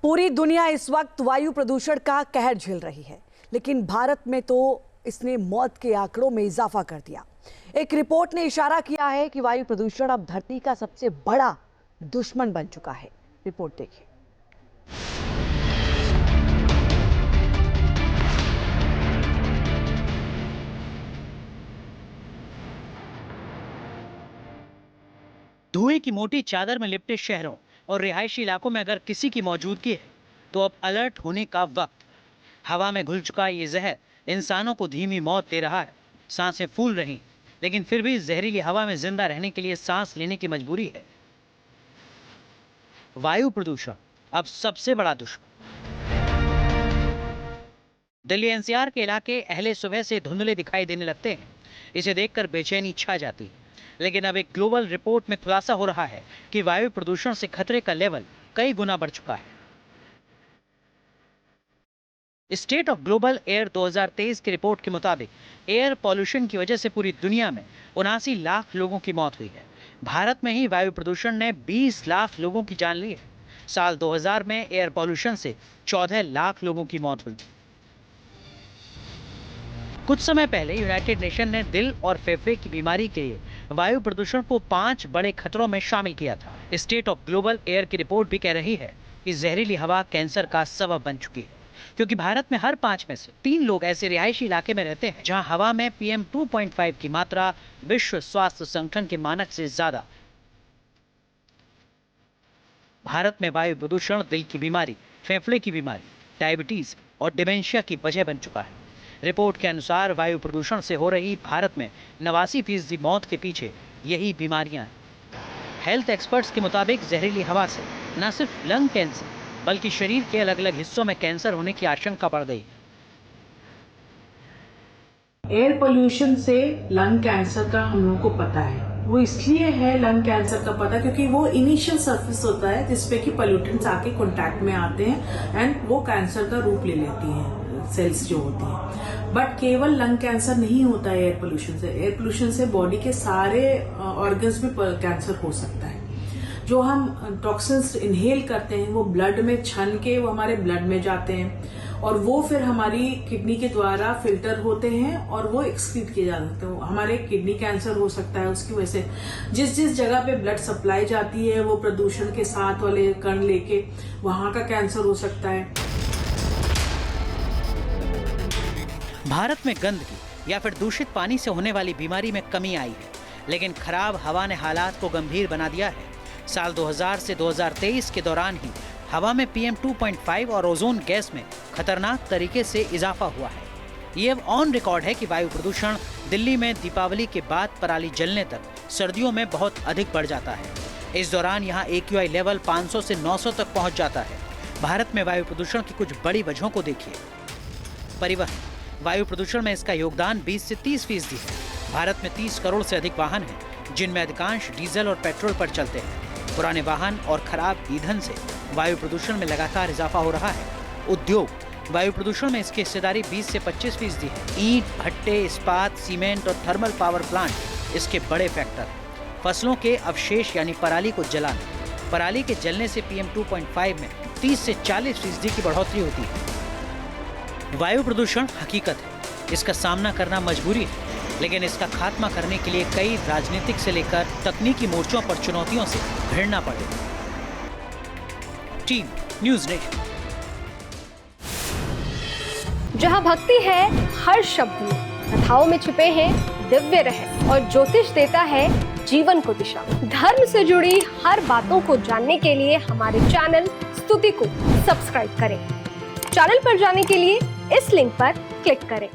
पूरी दुनिया इस वक्त वायु प्रदूषण का कहर झेल रही है, लेकिन भारत में तो इसने मौत के आंकड़ों में इजाफा कर दिया। एक रिपोर्ट ने इशारा किया है कि वायु प्रदूषण अब धरती का सबसे बड़ा दुश्मन बन चुका है। रिपोर्ट देखिए। धुएं की मोटी चादर में लिपटे शहरों और रिहायशी इलाकों में अगर किसी की मौजूदगी है तो अब अलर्ट होने का वक्त। हवा में घुल चुका ये जहर इंसानों को धीमी मौत दे रहा है। सांसें फूल रही, लेकिन फिर भी जहरीली हवा में जिंदा रहने के लिए सांस लेने की मजबूरी है। वायु प्रदूषण अब सबसे बड़ा दुश्मन। दिल्ली एनसीआर के इलाके अहले सुबह से धुंधले दिखाई देने लगते हैं। इसे देखकर बेचैनी छा जाती है। लेकिन अब एक ग्लोबल रिपोर्ट में खुलासा हो रहा है कि वायु प्रदूषण से खतरे का लेवल कई गुना बढ़ चुका है। स्टेट ऑफ ग्लोबल एयर 2023 की रिपोर्ट के मुताबिक एयर पॉल्यूशन की वजह से पूरी दुनिया में 79 लाख लोगों की मौत हुई है। भारत में ही वायु प्रदूषण ने 20 लाख लोगों की जान ली है। साल 2000 में एयर पॉल्यूशन से 14 लाख लोगों की मौत हुई। कुछ समय पहले यूनाइटेड नेशन ने दिल और फेफड़े की बीमारी के लिए वायु प्रदूषण को 5 बड़े खतरों में शामिल किया था। स्टेट ऑफ ग्लोबल एयर की रिपोर्ट भी कह रही है कि जहरीली हवा कैंसर का सबब बन चुकी है, क्योंकि भारत में हर 5 में से 3 लोग ऐसे रिहायशी इलाके में रहते हैं जहां हवा में PM 2.5 की मात्रा विश्व स्वास्थ्य संगठन के मानक से ज्यादा। भारत में वायु प्रदूषण दिल की बीमारी, फेफड़े की बीमारी, डायबिटीज और डिमेंशिया की वजह बन चुका है। रिपोर्ट के अनुसार वायु प्रदूषण से हो रही भारत में 89% मौत के पीछे यही बीमारियां हैं। हेल्थ एक्सपर्ट्स के मुताबिक जहरीली हवा से न सिर्फ लंग कैंसर बल्कि शरीर के अलग अलग हिस्सों में कैंसर होने की आशंका बढ़ गई है। एयर पोल्यूशन से लंग कैंसर का हम लोगों को पता है। वो इसलिए है लंग कैंसर का पता क्योंकि वो इनिशियल सरफेस होता है जिसपे कि पोल्यूटेंट्स आके कांटेक्ट में आते हैं एंड वो कैंसर का रूप ले लेती हैं, सेल्स जो होती हैं। बट केवल लंग कैंसर नहीं होता है एयर पोल्यूशन से। एयर पोल्यूशन से बॉडी के सारे ऑर्गन्स में कैंसर हो सकता है। जो हम टॉक्सिन्स इनहेल करते हैं वो ब्लड में छन के वो हमारे ब्लड में जाते हैं और वो फिर हमारी किडनी के द्वारा फिल्टर होते हैं और वो एक्सक्रीट किए जा सकते हैं। हमारे किडनी कैंसर हो सकता है उसकी वजह से। जिस जिस जगह पे ब्लड सप्लाई जाती है वो प्रदूषण के साथ वाले कण लेके वहां का कैंसर हो सकता है। भारत में गंदगी या फिर दूषित पानी से होने वाली बीमारी में कमी आई है, लेकिन खराब हवा ने हालात को गंभीर बना दिया है। साल 2000 से 2023 के दौरान ही हवा में PM 2.5 और ओजोन गैस में खतरनाक तरीके से इजाफा हुआ है। ये अब ऑन रिकॉर्ड है कि वायु प्रदूषण दिल्ली में दीपावली के बाद पराली जलने तक सर्दियों में बहुत अधिक बढ़ जाता है। इस दौरान यहाँ AQI लेवल 500 से 900 तक पहुँच जाता है। भारत में वायु प्रदूषण की कुछ बड़ी वजहों को देखिए। परिवहन, वायु प्रदूषण में इसका योगदान 20 से 30% है। भारत में 30 करोड़ से अधिक वाहन हैं, जिनमें अधिकांश डीजल और पेट्रोल पर चलते हैं। पुराने वाहन और खराब ईंधन से वायु प्रदूषण में लगातार इजाफा हो रहा है। उद्योग, वायु प्रदूषण में इसकी हिस्सेदारी 20 से 25% है। ईंट, भट्टे, इस्पात, सीमेंट और थर्मल पावर प्लांट इसके बड़े फैक्टर। फसलों के अवशेष यानी पराली को जलाना, पराली के जलने से PM 2.5 में 30 से 40% की बढ़ोतरी होती है। वायु प्रदूषण हकीकत है, इसका सामना करना मजबूरी है, लेकिन इसका खात्मा करने के लिए कई राजनीतिक से लेकर तकनीकी मोर्चों पर चुनौतियों से भिड़ना पड़ेगा। Team news nation. जहां भक्ति है हर शब्द में, कथाओं में छुपे हैं दिव्य रहस्य और ज्योतिष देता है जीवन को दिशा। धर्म से जुड़ी हर बातों को जानने के लिए हमारे चैनल स्तुति को सब्सक्राइब करें। चैनल पर जाने के लिए इस लिंक पर क्लिक करें।